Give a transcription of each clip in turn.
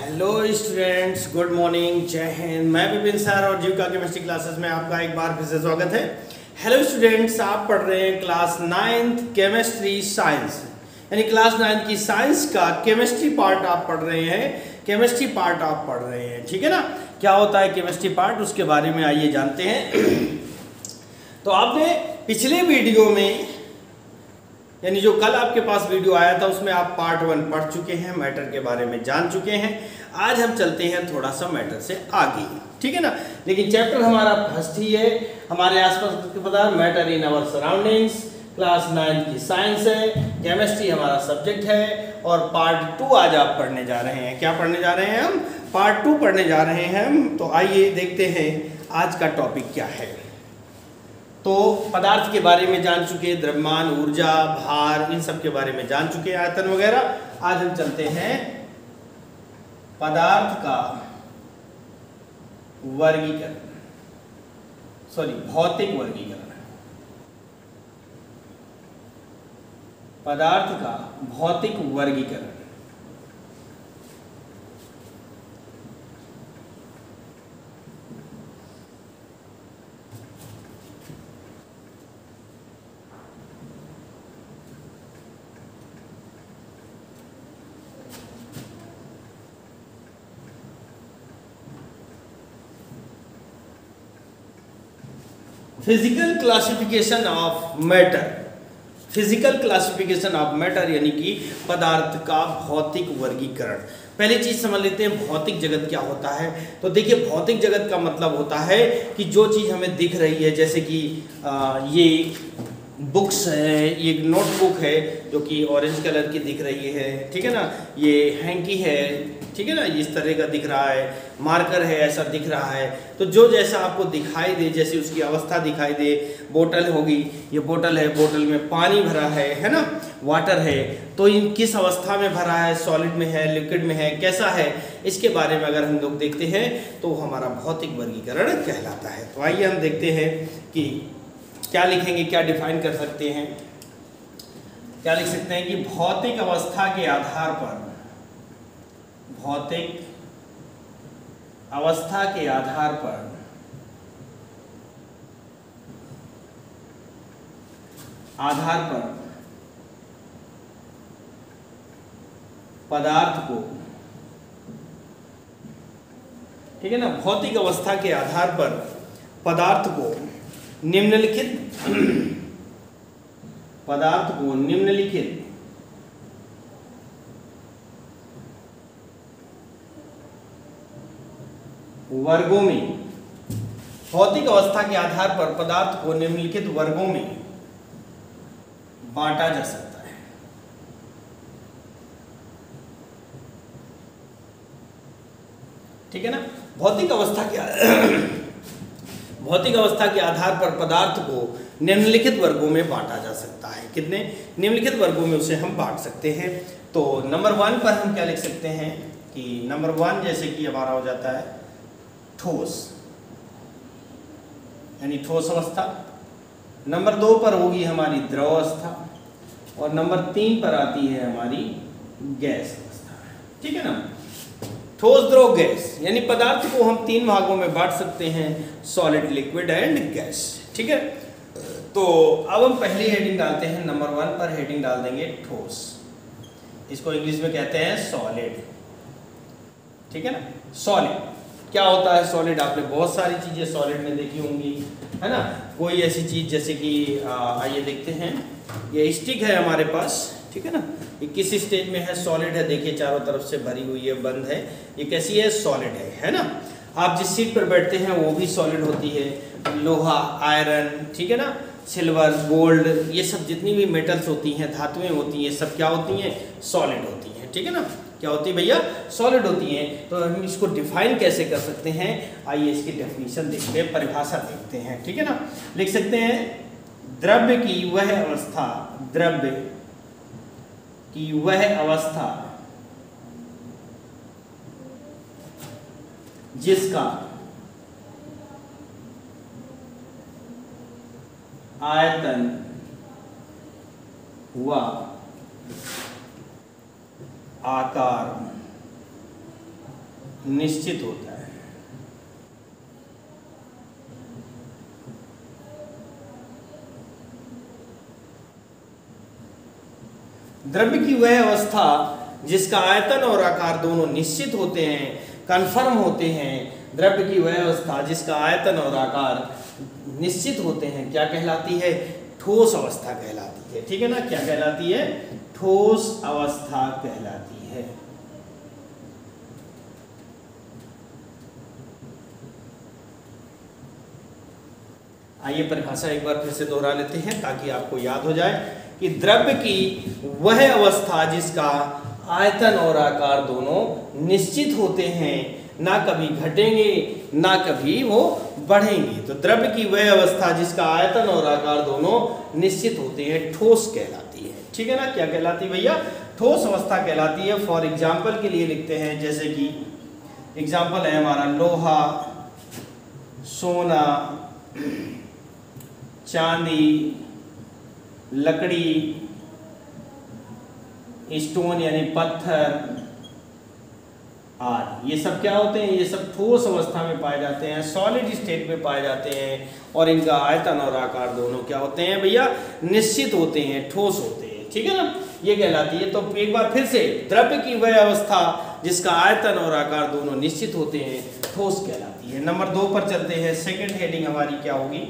Hello students, good morning, जय हिंद। मैं Vipin sir और जीविका केमिस्ट्री क्लासेस में आपका एक बार फिर से स्वागत है। हेलो स्टूडेंट्स, आप पढ़ रहे हैं क्लास 9th केमिस्ट्री साइंस, यानी क्लास 9th की साइंस का केमिस्ट्री पार्ट आप पढ़ रहे हैं। केमिस्ट्री पार्ट आप पढ़ रहे हैं, ठीक है ना। क्या होता है केमिस्ट्री पार्ट, उसके बारे में आइए जानते हैं। तो आपने पिछले वीडियो में, यानी जो कल आपके पास वीडियो आया था, उसमें आप पार्ट 1 पढ़ चुके हैं, मैटर के बारे में जान चुके हैं। आज हम चलते हैं थोड़ा सा मैटर से आगे, ठीक है ना। लेकिन चैप्टर हमारा फर्स्ट ही है, हमारे आसपास के पदार्थ, matter in our surroundings, class 9 की साइंस है, केमिस्ट्री हमारा सब्जेक्ट है। और पार्ट 2 आज आप पढ़ने जा रहे हैं। क्या पढ़ने जा रहे हैं हम? पार्ट 2 पढ़ने जा रहे हैं हम। तो आइए देखते हैं आज का टॉपिक क्या है। तो पदार्थ के बारे में जान चुके, द्रव्यमान, ऊर्जा, भार, इन सब के बारे में जान चुके, आयतन वगैरह। आज हम चलते हैं पदार्थ का वर्गीकरण, भौतिक वर्गीकरण। पदार्थ का भौतिक वर्गीकरण। Physical classification of matter. Physical classification of matter यानी कि पदार्थ का भौतिक वर्गीकरण। पहली चीज समझ लेते हैं भौतिक जगत क्या होता है। तो देखिए, भौतिक जगत का मतलब होता है कि जो चीज़ हमें दिख रही है, जैसे कि ये बुक्स है, ये नोटबुक है जो कि ऑरेंज कलर की दिख रही है, ठीक है ना। ये हैंकी है, ठीक है ना, इस तरह का दिख रहा है। मार्कर है, ऐसा दिख रहा है। तो जो जैसा आपको दिखाई दे, जैसे उसकी अवस्था दिखाई दे। बोतल होगी, ये बोतल है, बोतल में पानी भरा है ना, वाटर है। तो इन किस अवस्था में भरा है, सॉलिड में है, लिक्विड में है, कैसा है, इसके बारे में अगर हम लोग देखते हैं तो हमारा भौतिक वर्गीकरण कहलाता है। तो आइए हम देखते हैं कि क्या लिखेंगे, क्या डिफाइन कर सकते हैं। क्या लिख सकते हैं कि भौतिक अवस्था के आधार पर, भौतिक अवस्था के आधार पर पदार्थ को, ठीक है ना, भौतिक अवस्था के आधार पर पदार्थ को निम्नलिखित वर्गों में, भौतिक अवस्था के आधार पर पदार्थ को निम्नलिखित वर्गों में बांटा जा सकता है। ठीक है ना। भौतिक अवस्था के आधार पर पदार्थ को निम्नलिखित वर्गों में बांटा जा सकता है। कितने निम्नलिखित वर्गों में उसे हम बांट सकते हैं। तो नंबर 1 पर हम क्या लिख सकते हैं कि नंबर 1 जैसे कि हमारा हो जाता है ठोस, यानी ठोस अवस्था। नंबर 2 पर होगी हमारी द्रव अवस्था, और नंबर 3 पर आती है हमारी गैस अवस्था, ठीक है ना। ठोस, द्रव, गैस, यानी पदार्थ को हम 3 भागों में बांट सकते हैं, सॉलिड, लिक्विड एंड गैस, ठीक है। तो अब हम पहली हेडिंग डालते हैं, नंबर 1 पर हेडिंग डाल देंगे ठोस। इसको इंग्लिश में कहते हैं सॉलिड, ठीक है ना। सॉलिड क्या होता है? सॉलिड आपने बहुत सारी चीजें सॉलिड में देखी होंगी, है ना। कोई ऐसी चीज जैसे कि आइए देखते हैं, ये स्टिक है हमारे पास, ठीक है ना। ये किस स्टेज में है? सॉलिड है। देखिए चारों तरफ से भरी हुई है, बंद है। ये कैसी है? सॉलिड है ना। आप जिस सीट पर बैठते हैं वो भी सॉलिड होती है। लोहा, आयरन, ठीक है ना, सिल्वर, गोल्ड, ये सब जितनी भी मेटल्स होती हैं, धातुएं होती हैं, सब क्या होती हैं? सॉलिड होती हैं, ठीक है ना। क्या होती है भैया? सॉलिड होती हैं। तो हम इसको डिफाइन कैसे कर सकते हैं? आइए इसकी डेफिनेशन देखते हैं, परिभाषा देखते हैं, ठीक है ना। लिख सकते हैं द्रव्य की वह अवस्था, द्रव्य की वह अवस्था जिसका आयतन व आकार निश्चित होता है। द्रव्य की वह अवस्था जिसका आयतन और आकार दोनों निश्चित होते हैं, कन्फर्म होते हैं। द्रव्य की वह अवस्था जिसका आयतन और आकार निश्चित होते हैं क्या कहलाती है? ठोस अवस्था कहलाती है। ठीक है ना, क्या कहलाती है? ठोस अवस्था कहलाती है। आइए परिभाषा एक बार फिर से दोहरा लेते हैं ताकि आपको याद हो जाए कि द्रव्य की वह अवस्था जिसका आयतन और आकार दोनों निश्चित होते हैं, ना कभी घटेंगे ना कभी वो बढ़ेंगे। तो द्रव्य की वह अवस्था जिसका आयतन और आकार दोनों निश्चित होते हैं ठोस कहलाती है। ठीक है ना, क्या कहलाती है भैया? ठोस अवस्था कहलाती है। फॉर एग्जाम्पल के लिए लिखते हैं, जैसे कि एग्जाम्पल है हमारा लोहा, सोना, चांदी, लकड़ी, स्टोन यानी पत्थर आदि। ये सब क्या होते हैं? ये सब ठोस अवस्था में पाए जाते हैं, सॉलिड स्टेट में पाए जाते हैं, और इनका आयतन और आकार दोनों क्या होते हैं भैया? निश्चित होते हैं, ठोस होते हैं। ठीक है ना, ये कहलाती है। तो एक बार फिर से, द्रव्य की वह अवस्था जिसका आयतन और आकार दोनों निश्चित होते हैं ठोस कहलाती है। नंबर 2 पर चलते हैं। सेकेंड हेडिंग हमारी क्या होगी?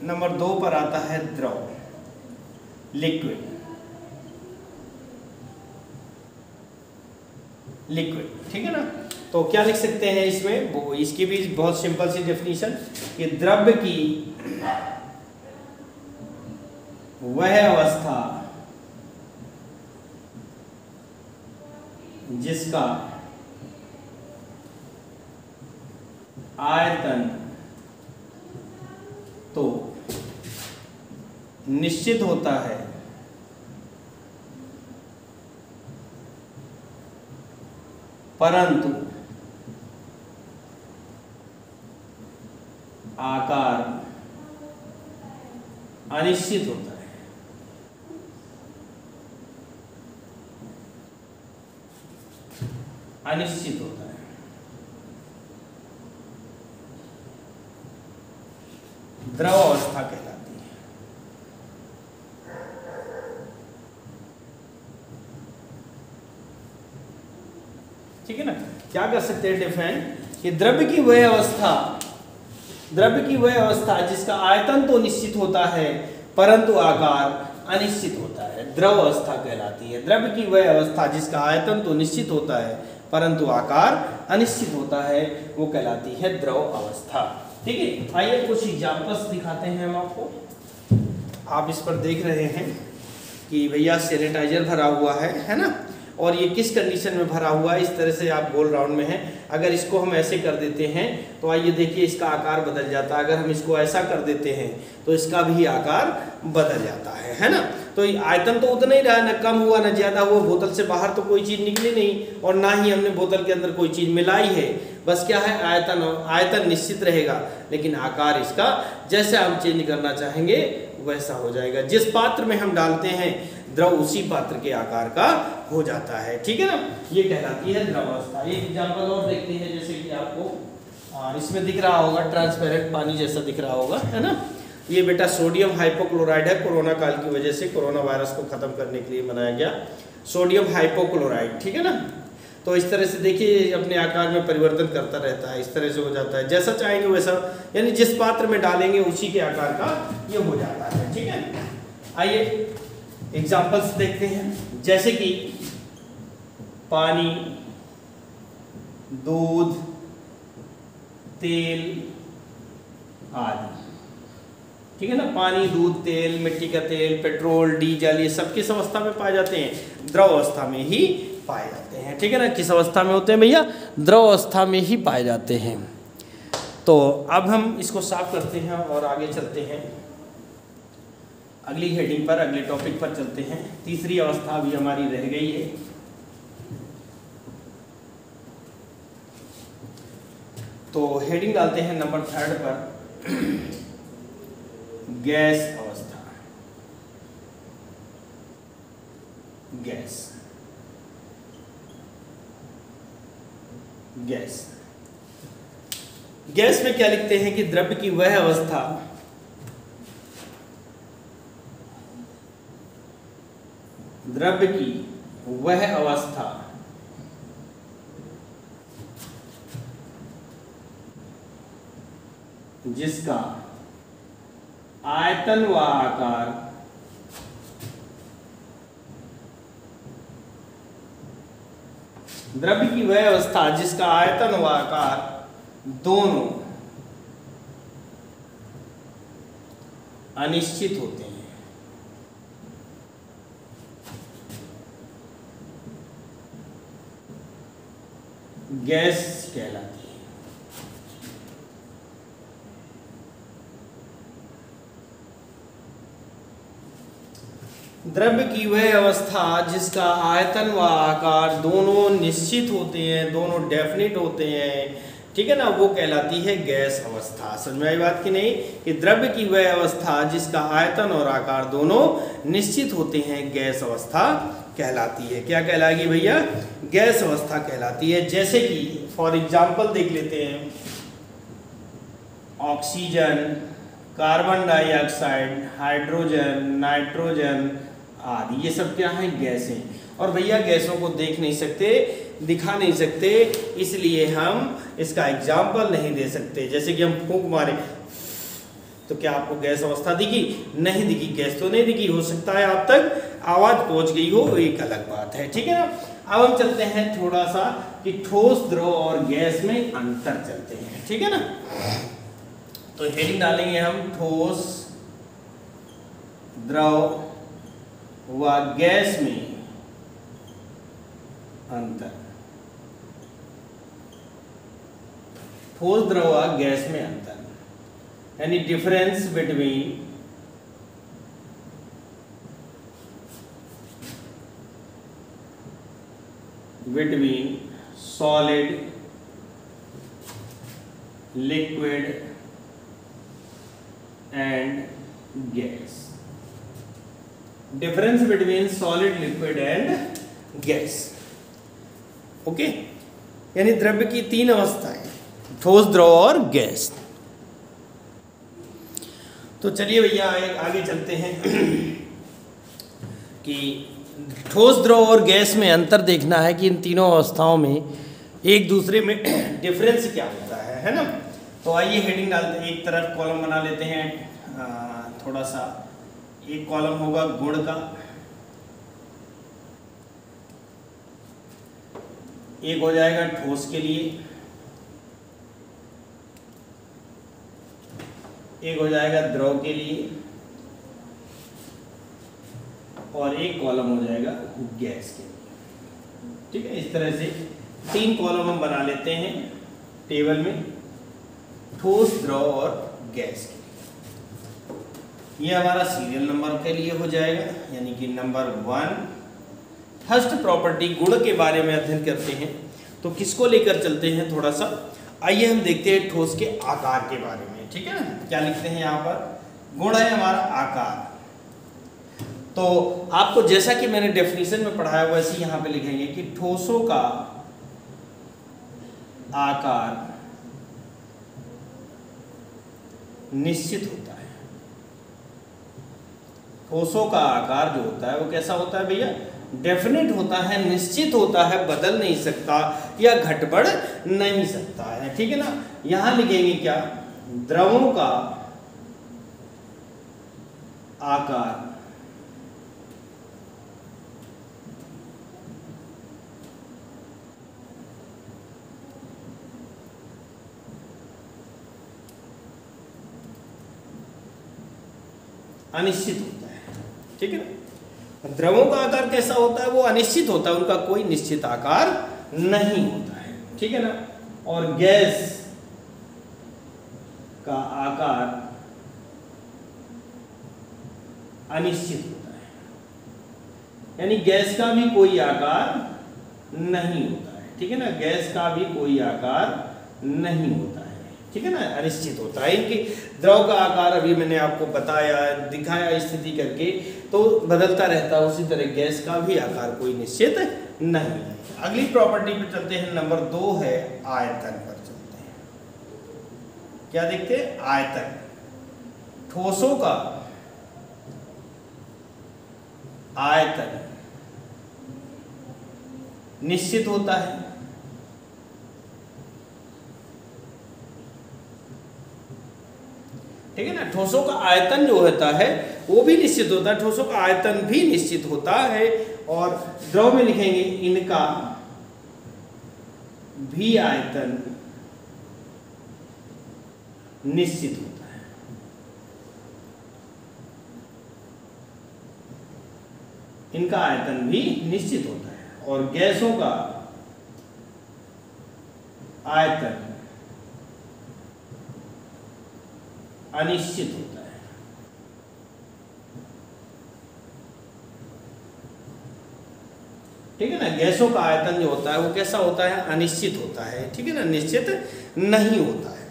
नंबर 2 पर आता है द्रव, लिक्विड। लिक्विड, ठीक है ना। तो क्या लिख सकते हैं इसमें? वो इसकी भी बहुत सिंपल सी डेफिनेशन कि द्रव्य की वह अवस्था जिसका आयतन तो निश्चित होता है परंतु आकार अनिश्चित होता है। अनिश्चित होता है। द्रव अवस्था कहलाती है। ठीक है ना, क्या कर सकते हैं डिफाइन कि द्रव्य की वह अवस्था जिसका आयतन तो निश्चित होता है परंतु आकार अनिश्चित होता है, द्रव अवस्था कहलाती है। द्रव्य की वह अवस्था जिसका आयतन तो निश्चित होता है परंतु आकार अनिश्चित होता है, वो कहलाती है द्रव अवस्था। ठीक है, आइए कुछ एग्जांपल्स दिखाते हैं हम आपको। आप इस पर देख रहे हैं कि भैया सैनिटाइजर भरा हुआ है ना, और ये किस कंडीशन में भरा हुआ है? इस तरह से आप गोल राउंड में है। अगर इसको हम ऐसे कर देते हैं तो आइए देखिए इसका आकार बदल जाता है। अगर हम इसको ऐसा कर देते हैं तो इसका भी आकार बदल जाता है ना। तो आयतन तो उतना ही रहा, न कम हुआ न ज़्यादा हुआ। बोतल से बाहर तो कोई चीज़ निकली नहीं और ना ही हमने बोतल के अंदर कोई चीज़ मिलाई है। बस क्या है, आयतन निश्चित रहेगा लेकिन आकार इसका जैसे हम चेंज करना चाहेंगे वैसा हो जाएगा। जिस पात्र में हम डालते हैं द्रव उसी पात्र के आकार का हो जाता है। ठीक है ना, ये कहलाती है द्रव अवस्था। एक एग्जांपल और देखते हैं, जैसे कि आपको इसमें दिख रहा होगा, ट्रांसपेरेंट पानी जैसा दिख रहा होगा, है ना। ये बेटा सोडियम हाइपोक्लोराइड है। कोरोना काल की वजह से कोरोना वायरस को खत्म करने के लिए बनाया गया सोडियम हाइपोक्लोराइड। ठीक है ना, तो इस तरह से देखिए अपने आकार में परिवर्तन करता रहता है, इस तरह से हो जाता है। जैसा चाहेंगे वैसा, यानी जिस पात्र में डालेंगे उसी के आकार का ये हो जाता है। ठीक है, आइए एग्जाम्पल्स देखते हैं, जैसे कि पानी, दूध, तेल आदि। ठीक है ना, पानी, दूध, तेल, मिट्टी का तेल, पेट्रोल, डीजल, ये सब किस अवस्था में पाए जाते हैं? द्रव अवस्था में ही पाए जाते हैं। ठीक है ना, किस अवस्था में होते हैं भैया? द्रव अवस्था में ही पाए जाते हैं। तो अब हम इसको साफ करते हैं और आगे चलते हैं अगली हेडिंग पर, अगले टॉपिक पर चलते हैं। तीसरी अवस्था भी हमारी रह गई है। तो हेडिंग डालते हैं नंबर 3 पर, गैस अवस्था। गैस गैस में क्या लिखते हैं कि द्रव्य की वह अवस्था जिसका आयतन व आकार द्रव्य की वह अवस्था जिसका आयतन व आकार दोनों अनिश्चित होते हैं। गैस कहलाती है। द्रव्य की वह अवस्था जिसका आयतन व आकार दोनों निश्चित होते हैं, दोनों डेफिनेट होते हैं, ठीक है ना, वो कहलाती है गैस अवस्था। समझ में आई बात की नहीं? कि द्रव्य की वह अवस्था जिसका आयतन और आकार दोनों निश्चित होते हैं गैस अवस्था कहलाती है। क्या कहलाएगी भैया? गैस अवस्था कहलाती है। जैसे कि फॉर एग्जाम्पल देख लेते हैं, oxygen, carbon dioxide, hydrogen, nitrogen आदि, ये सब क्या है? गैसें। और भैया गैसों को देख नहीं सकते, दिखा नहीं सकते, इसलिए हम इसका एग्जाम्पल नहीं दे सकते। जैसे कि हम फूंक मारे तो क्या आपको गैस अवस्था दिखी? नहीं दिखी, गैस तो नहीं दिखी। हो सकता है आप तक आवाज पहुंच गई हो, एक अलग बात है, ठीक है ना। अब हम चलते हैं थोड़ा सा कि ठोस, द्रव और गैस में अंतर चलते हैं, ठीक है ना। तो हेडिंग डालेंगे हम ठोस, द्रव व गैस में अंतर। ठोस, द्रव व गैस में अंतर, यानी difference between solid, liquid and gas. Difference between solid, liquid and gas. Okay, यानी द्रव्य की तीन अवस्थाएं, ठोस, द्रव और गैस। तो चलिए भैया आगे चलते हैं कि ठोस, द्रव और गैस में अंतर देखना है कि इन तीनों अवस्थाओं में एक दूसरे में डिफरेंस क्या होता है ना। तो आइए हेडिंग डालते हैं, एक तरफ कॉलम बना लेते हैं। थोड़ा सा एक कॉलम होगा गुण का, एक हो जाएगा ठोस के लिए, एक हो जाएगा द्रव के लिए, और एक कॉलम हो जाएगा गैस के लिए। ठीक है, इस तरह से तीन कॉलम हम बना लेते हैं टेबल में, ठोस, द्रव और गैस के लिए। ये हमारा सीरियल नंबर के लिए हो जाएगा, यानी कि नंबर 1। फर्स्ट प्रॉपर्टी, गुण के बारे में अध्ययन करते हैं, तो किसको लेकर चलते हैं थोड़ा सा। आइए हम देखते हैं ठोस के आकार के बारे में, ठीक है ना। क्या लिखते हैं यहाँ पर? गुण है हमारा आकार। तो आपको जैसा कि मैंने डेफिनेशन में पढ़ाया वैसे ही यहाँ पे लिखेंगे कि ठोसों का आकार निश्चित होता है। ठोसों का आकार जो होता है वो कैसा होता है भैया? डेफिनेट होता है, निश्चित होता है, बदल नहीं सकता या घटबढ़ नहीं सकता है, ठीक है ना। यहां लिखेंगे क्या? द्रवों का आकार अनिश्चित होता है, ठीक है ना। द्रवों का आकार कैसा होता है? वो अनिश्चित होता है, उनका कोई निश्चित आकार नहीं होता है, ठीक है ना। और गैस का आकार अनिश्चित होता है, यानी गैस का भी कोई आकार नहीं होता है, ठीक है ना। गैस का भी कोई आकार नहीं होता है, ठीक है ना, अनिश्चित होता है। इनकी द्रव का आकार अभी मैंने आपको बताया, दिखाया स्थिति करके, तो बदलता रहता है। उसी तरह गैस का भी आकार कोई निश्चित नहीं है। अगली प्रॉपर्टी पर चलते हैं, नंबर 2 है आयतन पर चलते हैं। क्या देखते हैं, आयतन। ठोसों का आयतन निश्चित होता है, ठीक है ना। ठोसों का आयतन जो होता है वो भी निश्चित होता है, ठोसों का आयतन भी निश्चित होता है। और द्रव में लिखेंगे इनका भी आयतन निश्चित होता है। इनका आयतन भी निश्चित होता है। और गैसों का आयतन अनिश्चित होता है। ठीक है ना, गैसों का आयतन जो होता है वो कैसा होता है, अनिश्चित होता है, ठीक है ना, निश्चित नहीं होता है।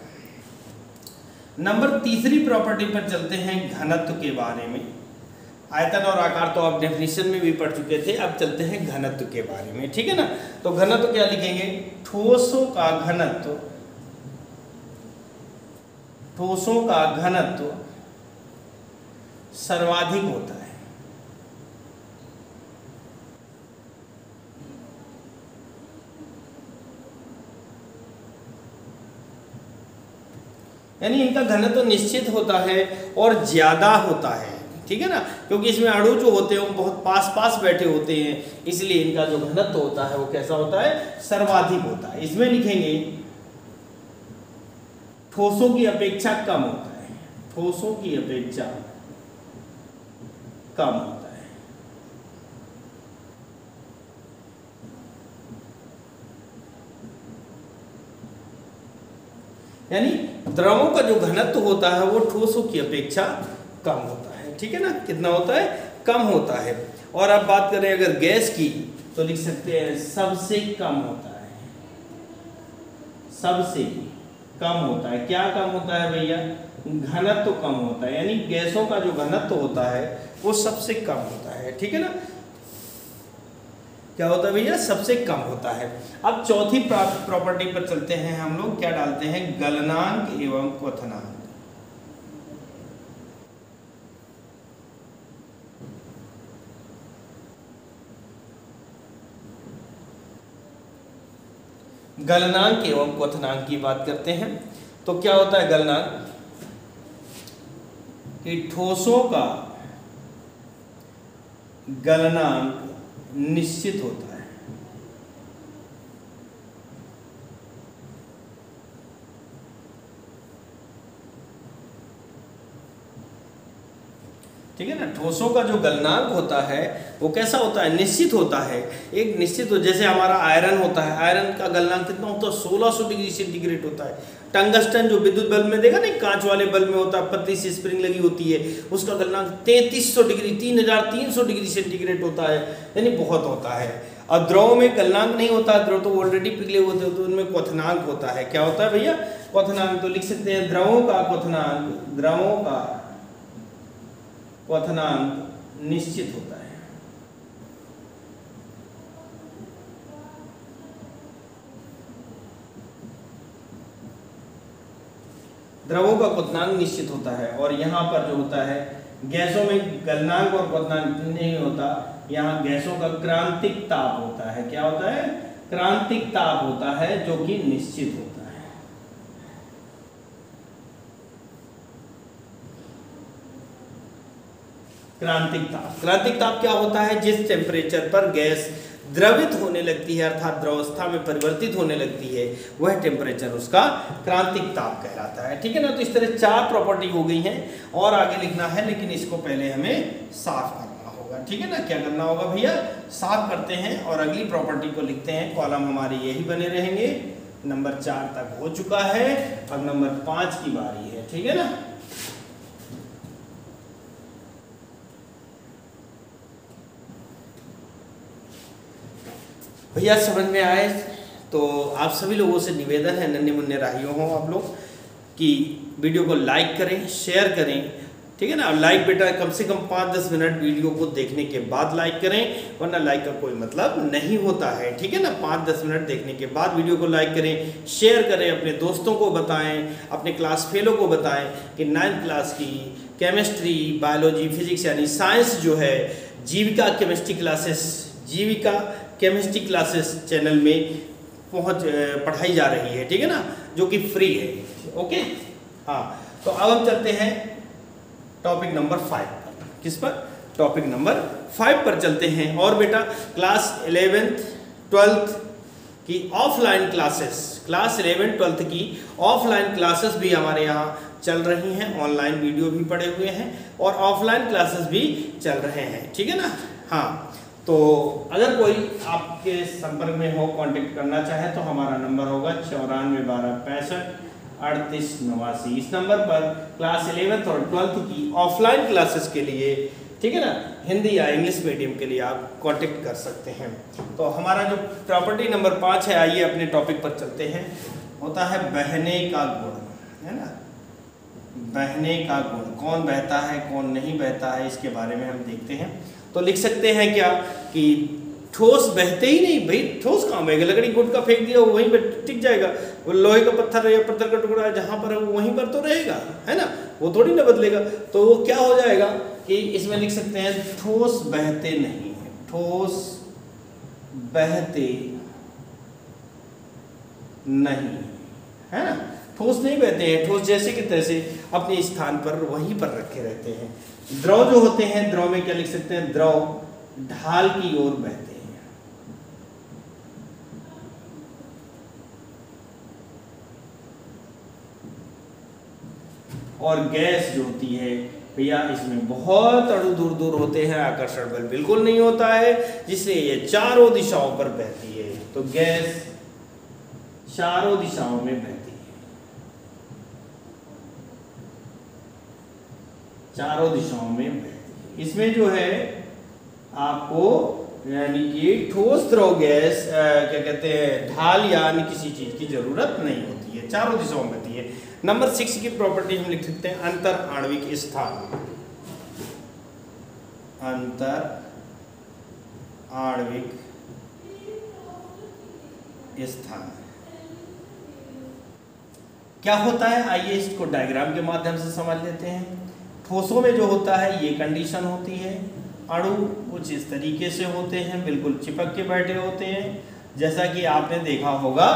नंबर तीसरी प्रॉपर्टी पर चलते हैं, घनत्व के बारे में। आयतन और आकार तो आप डेफिनेशन में भी पढ़ चुके थे, अब चलते हैं घनत्व के बारे में, ठीक है ना। तो घनत्व क्या लिखेंगे, ठोसों का घनत्व, ठोसों का घनत्व सर्वाधिक होता है। यानी इनका घनत्व निश्चित होता है और ज्यादा होता है, ठीक है ना, क्योंकि इसमें अणु जो होते हैं वो बहुत पास पास बैठे होते हैं, इसलिए इनका जो घनत्व होता है वो कैसा होता है, सर्वाधिक होता है। इसमें लिखेंगे ठोसों की अपेक्षा कम होता है, ठोसों की अपेक्षा कम होता है। यानी द्रवों का जो घनत्व होता है वो ठोसों की अपेक्षा कम होता है, ठीक है ना, कितना होता है, कम होता है। और अब बात करें अगर गैस की, तो लिख सकते हैं सबसे कम होता है, सबसे कम होता है। क्या कम होता है भैया, घनत्व कम होता है, यानी गैसों का जो घनत्व होता है वो सबसे कम होता है, ठीक है ना। क्या होता है भैया, सबसे कम होता है। अब चौथी प्रॉपर्टी पर चलते हैं हम लोग, क्या डालते हैं, गलनांक एवं क्वथनांक। गलनांक एवं क्वथनांक की बात करते हैं, तो क्या होता है गलनांक, कि ठोसों का गलनांक निश्चित होता है। ठीक है ना, ठोसों का जो गलनांक होता है वो कैसा होता है, निश्चित होता है। एक निश्चित हो, जैसे हमारा आयरन होता है, आयरन का गलनांक कितना होता है, 1600 डिग्री सेंटीग्रेड होता है। टंगस्टन जो विद्युत बल्ब में देखा नहीं, कांच वाले बल्ब में होता है, पतली सी स्प्रिंग लगी होती है, उसका गलनांक 3300 डिग्री 3300 डिग्री सेंटीग्रेड होता है, यानी बहुत होता है। और द्रव में गलनांक नहीं होता, द्रव तो ऑलरेडी पिघले होते हैं, तो उनमें क्वथनांक होता है। क्या होता है भैया, क्वथनांक। तो लिख सकते हैं द्रवों का क्वथनांक, द्रवों का क्वथनांक निश्चित होता है। द्रवों का क्वथनांक निश्चित होता है। और यहाँ पर जो होता है, गैसों में गलनांक और क्वथनांक नहीं होता, यहाँ गैसों का क्रांतिक ताप होता है। क्या होता है, क्रांतिक ताप होता है, जो कि निश्चित होता है। क्रांतिक ताप, क्रांतिक ताप क्या होता है, जिस टेम्परेचर पर गैस द्रवित होने लगती है, अर्थात द्रवस्था में परिवर्तित होने लगती है, वह टेम्परेचर उसका क्रांतिक ताप कहलाता है। ठीक है ना, तो इस तरह 4 प्रॉपर्टी हो गई हैं और आगे लिखना है, लेकिन इसको पहले हमें साफ करना होगा। ठीक है ना, क्या करना होगा भैया, साफ करते हैं और अगली प्रॉपर्टी को लिखते हैं। कॉलम हमारे यही बने रहेंगे। नंबर 4 तक हो चुका है, अब नंबर 5 की बारी है। ठीक है ना, भैया समझ में आए तो आप सभी लोगों से निवेदन है, नन्हे मुन्ने राहियों हो आप लोग, कि वीडियो को लाइक करें, शेयर करें। ठीक है ना। लाइक बेटा कम से कम 5-10 मिनट वीडियो को देखने के बाद लाइक करें, वरना लाइक का कोई मतलब नहीं होता है, ठीक है ना। 5-10 मिनट देखने के बाद वीडियो को लाइक करें, शेयर करें, अपने दोस्तों को बताएं, अपने क्लास फेलो को बताएं कि 9th क्लास की केमिस्ट्री, बायोलॉजी, फिजिक्स यानी साइंस जो है जीविका केमिस्ट्री क्लासेस चैनल में पढ़ाई जा रही है, ठीक है ना, जो कि फ्री है। ओके हाँ, तो अब हम चलते हैं टॉपिक नंबर 5 पर। किस पर? टॉपिक नंबर 5 पर चलते हैं। और बेटा क्लास 11th 12th की offline classes, class 11th 12th की ऑफलाइन क्लासेस भी हमारे यहाँ चल रही हैं, ऑनलाइन वीडियो भी पड़े हुए हैं और ऑफलाइन क्लासेस भी चल रहे हैं, ठीक है ना। हाँ, तो अगर कोई आपके संपर्क में हो, कांटेक्ट करना चाहे तो हमारा नंबर होगा 94 12 65 38 89। इस नंबर पर क्लास 11th और 12th की ऑफलाइन क्लासेस के लिए, ठीक है ना, हिंदी या इंग्लिश मीडियम के लिए आप कांटेक्ट कर सकते हैं। तो हमारा जो प्रॉपर्टी नंबर 5 है, आइए अपने टॉपिक पर चलते हैं। होता है बहने का गुण, है ना। बहने का गुण, कौन बहता है कौन नहीं बहता है, इसके बारे में हम देखते हैं। तो लिख सकते हैं क्या कि ठोस बहते ही नहीं भाई, ठोस कहाँ बहेगा, लकड़ी गुट का फेंक दिया वो वहीं पर टिक जाएगा, वो लोहे का पत्थर या पत्थर का टुकड़ा जहाँ पर है वो वहीं पर तो रहेगा, है ना, वो थोड़ी ना बदलेगा। तो वो क्या हो जाएगा कि इसमें लिख सकते हैं ठोस बहते नहीं है, ठोस बहते नहीं, है ना, ठोस नहीं बहते हैं, ठोस जैसे कि तैसे अपने स्थान पर वहीं पर रखे रहते हैं। द्रव जो होते हैं, द्रव में क्या लिख सकते हैं, द्रव ढाल की ओर बहते हैं। और गैस जो होती है भैया, इसमें बहुत अणु दूर दूर होते हैं, आकर्षण बल बिल्कुल नहीं होता है, जिससे ये चारों दिशाओं पर बहती है। तो गैस चारों दिशाओं में बहती है, चारों दिशाओं में बहती है। इसमें जो है आपको यानी कि ठोस द्रव गैस क्या कहते हैं, ढाल या अन्य किसी चीज की जरूरत नहीं होती है, चारों दिशाओं में बहती है। नंबर 6 की प्रॉपर्टी हम लिख सकते हैं अंतर आणविक स्थान, अंतर आणविक स्थान क्या होता है, आइए इसको डायग्राम के माध्यम से समझ लेते हैं। ठोसों में जो होता है ये कंडीशन होती है, अणु कुछ इस तरीके से होते हैं, बिल्कुल चिपक के बैठे होते हैं, जैसा कि आपने देखा होगा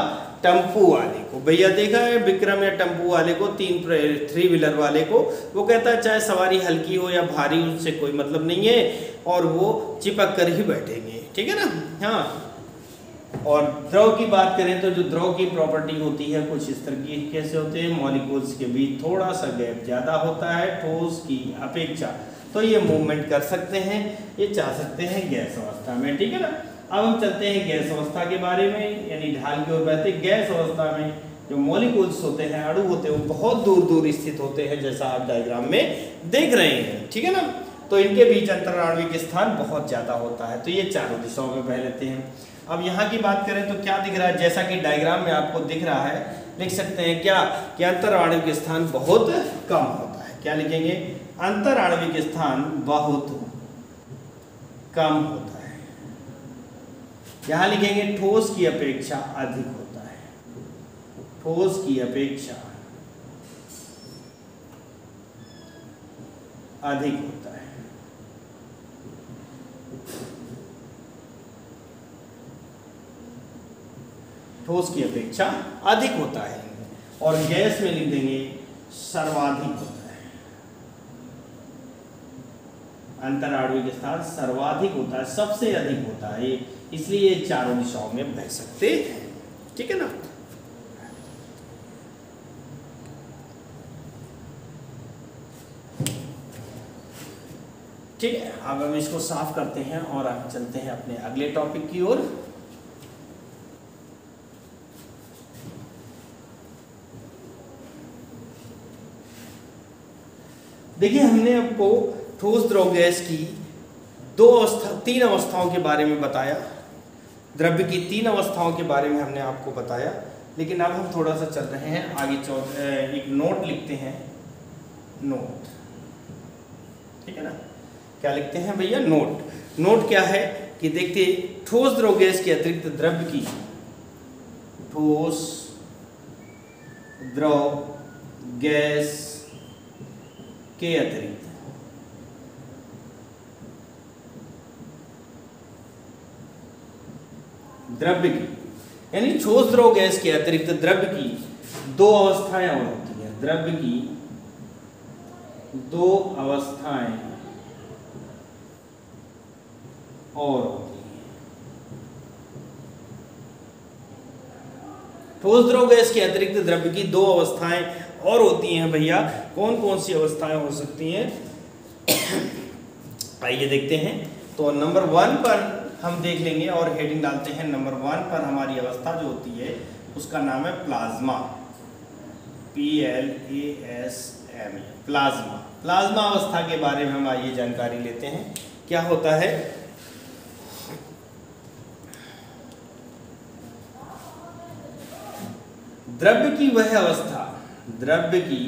टम्पू वाले को, भैया देखा है विक्रम या टम्पू वाले को, 3 व्हीलर वाले को, वो कहता है चाहे सवारी हल्की हो या भारी उससे कोई मतलब नहीं है, और वो चिपक कर ही बैठेंगे, ठीक है ना। हाँ, और द्रव की बात करें तो जो द्रव की प्रॉपर्टी होती है कुछ इस तरीके से होते हैं, मॉलिक्यूल्स के बीच थोड़ा सा गैप ज़्यादा होता है ठोस की अपेक्षा, तो ये मूवमेंट कर सकते हैं, ये चाह सकते हैं गैस अवस्था में, ठीक है ना। अब हम चलते हैं गैस अवस्था के बारे में, यानी ढाल की ओर बहते। गैस अवस्था में जो मॉलिक्यूल्स होते हैं, अणु होते हैं, वो बहुत दूर दूर स्थित होते हैं, जैसा आप डायग्राम में देख रहे हैं, ठीक है ना। तो इनके बीच अंतर आणविक स्थान बहुत ज़्यादा होता है, तो ये चारों दिशाओं में बह लेते हैं। अब यहाँ की बात करें तो क्या दिख रहा है, जैसा कि डायग्राम में आपको दिख रहा है, लिख सकते हैं क्या कि अंतर आणविक स्थान बहुत कम होता है। क्या लिखेंगे, अंतर आणविक स्थान बहुत कम होता है। यहाँ लिखेंगे ठोस की अपेक्षा अधिक होता है, ठोस की अपेक्षा अधिक होता है। ठोस की अपेक्षा अधिक होता है। और गैस में लिख देंगे सर्वाधिक होता है, अंतर आणविक स्थान सर्वाधिक होता है, सबसे अधिक होता है, इसलिए चारों दिशाओं में बह सकते हैं, ठीक है ना। ठीक है, अब हम इसको साफ करते हैं और हम चलते हैं अपने अगले टॉपिक की ओर। देखिए, हमने आपको ठोस द्रव गैस की 3 अवस्थाओं के बारे में बताया, द्रव्य की 3 अवस्थाओं के बारे में हमने आपको बताया। लेकिन अब हम थोड़ा सा चल रहे हैं आगे, एक नोट लिखते हैं, नोट। ठीक है ना। क्या लिखते हैं भैया, नोट। नोट क्या है कि देखते ठोस द्रव गैस के अतिरिक्त द्रव्य की, ठोस द्रव गैस के अतिरिक्त द्रव्य की, यानी ठोस द्रव गैस के अतिरिक्त द्रव्य की दो अवस्थाएं और होती हैं। द्रव्य की दो अवस्थाएं और होती हैं। ठोस द्रव गैस के अतिरिक्त द्रव्य की दो अवस्थाएं और होती हैं भैया। कौन कौन सी अवस्थाएं हो सकती हैं, आइए देखते हैं। तो नंबर 1 पर हम देख लेंगे और हेडिंग डालते हैं। नंबर 1 पर हमारी अवस्था जो होती है उसका नाम है प्लाज्मा, PLASMA, प्लाज्मा। प्लाज्मा अवस्था के बारे में हम आइए जानकारी लेते हैं। क्या होता है, द्रव्य की वह अवस्था, द्रव्य की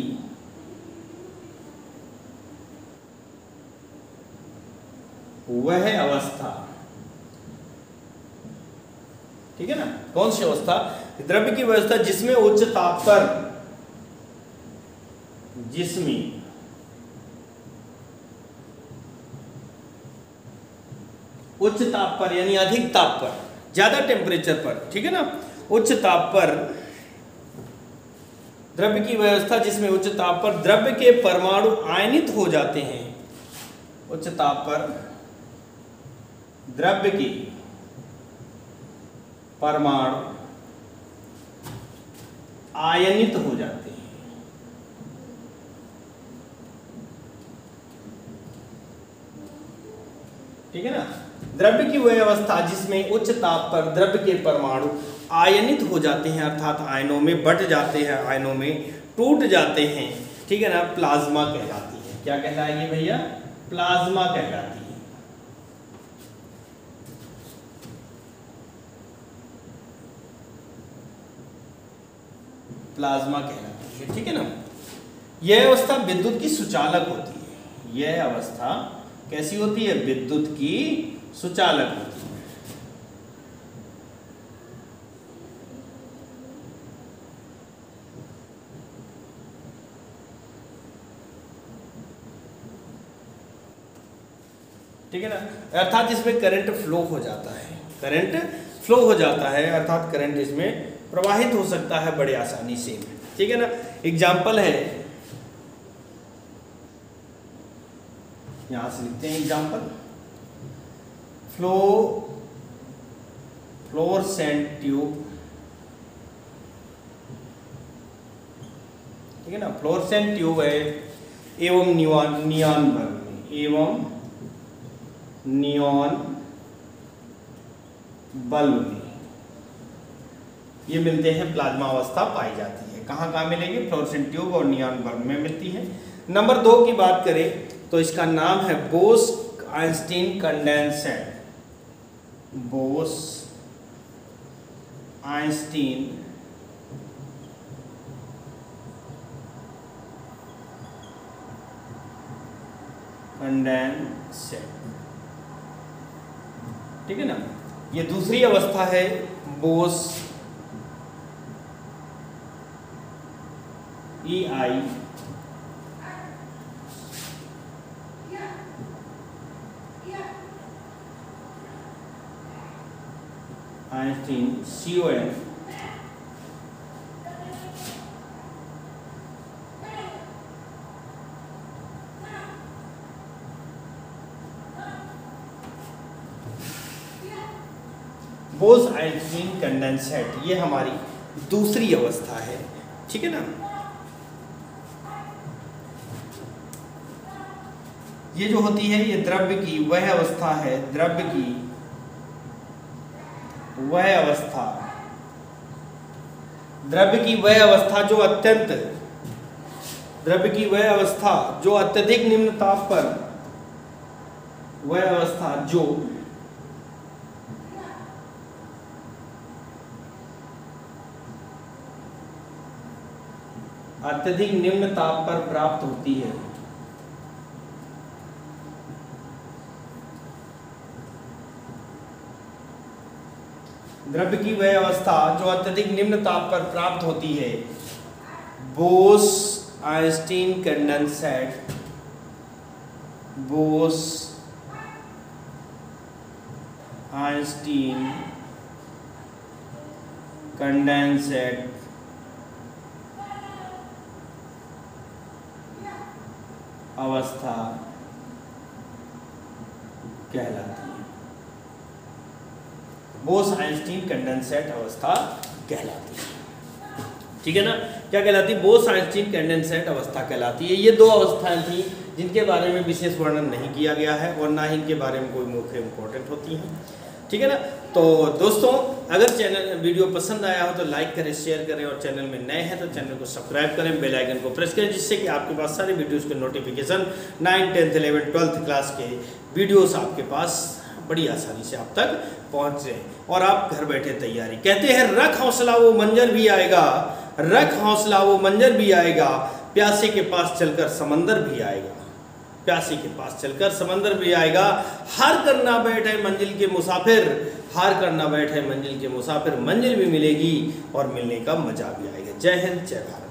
वह अवस्था, ठीक है ना। कौन सी अवस्था, द्रव्य की व्यवस्था जिसमें उच्च ताप पर, जिसमें उच्च ताप पर यानी अधिक ताप पर, ज्यादा टेम्परेचर पर, ठीक है ना, उच्च ताप पर द्रव्य की व्यवस्था जिसमें उच्च ताप पर द्रव्य के परमाणु आयनित हो जाते हैं। उच्च ताप पर द्रव्य की परमाणु आयनित हो जाते हैं। ठीक है ना। द्रव्य की वह अवस्था जिसमें उच्च ताप पर द्रव्य के परमाणु आयनित हो जाते हैं, अर्थात आयनों में बट जाते हैं, आयनों में टूट जाते हैं, ठीक है ना, प्लाज्मा कहलाती है। क्या कहलाएगी भैया, प्लाज्मा कहलाती है। प्लाज्मा कहलाती है, ठीक है ना। यह अवस्था विद्युत की सुचालक होती है। यह अवस्था कैसी होती है, विद्युत की सुचालक होती है। ठीक है ना, अर्थात इसमें करंट फ्लो हो जाता है, करंट फ्लो हो जाता है, अर्थात करंट इसमें प्रवाहित हो सकता है बड़े आसानी से, ठीक है ना। एग्जाम्पल है, यहां से लिखते हैं एग्जाम्पल, फ्लोरोसेंट ट्यूब, ठीक है ना, फ्लोरोसेंट ट्यूब है एवं नियॉन बल्ब, एवं नियॉन बल्ब में ये मिलते हैं, प्लाज्मा अवस्था पाई जाती है। कहाँ कहाँ मिलेंगे, फ्लोरोसेंट ट्यूब और नियॉन बल्ब में मिलती है। नंबर 2 की बात करें तो इसका नाम है Bose Einstein condensate, Bose Einstein condensate, ठीक है ना। ये दूसरी अवस्था है Bose EI Einstein CON, Bose Einstein condensate, ये हमारी दूसरी अवस्था है, ठीक है ना। ये जो होती है ये द्रव्य की वह अवस्था है, द्रव्य की वह अवस्था, द्रव्य की वह अवस्था जो अत्यंत, द्रव्य की वह अवस्था जो अत्यधिक निम्न ताप पर, वह अवस्था जो अत्यधिक निम्न ताप पर प्राप्त होती है, द्रव्य की वह अवस्था जो अत्यधिक निम्न ताप पर प्राप्त होती है, बोस-आइंस्टीन कंडेंसेट, बोस-आइंस्टीन कंडेंसेट अवस्था कहलाती है। बोस-आइंस्टीन कंडेंसेट अवस्था कहलाती है। ठीक है ना, क्या कहलाती है? बोस-आइंस्टीन कंडेंसेट अवस्था कहलाती है। ये दो अवस्थाएं थी जिनके बारे में विशेष वर्णन नहीं किया गया है और ना ही इनके बारे में कोई मुख्य इंपॉर्टेंट होती हैं। ठीक है ना, तो दोस्तों अगर वीडियो पसंद आया हो तो लाइक करें, शेयर करें और चैनल में नए हैं तो चैनल को सब्सक्राइब करें, बेल आइकन को प्रेस करें, जिससे कि आपके पास सारे वीडियोस के नोटिफिकेशन 9, 10, 11, 12th क्लास के वीडियोस आपके पास बड़ी आसानी से आप तक पहुंच जाए और आप घर बैठे तैयारी। कहते हैं रख हौसला वो मंजर भी आएगा, रख हौसला वो मंजर भी आएगा, प्यासे के पास चलकर समंदर भी आएगा, प्यासे के पास चलकर समंदर भी आएगा। हार करना बैठे मंजिल के मुसाफिर, हार करना बैठे मंजिल के मुसाफिर, मंजिल भी मिलेगी और मिलने का मजा भी आएगा। जय हिंद, जय भारत।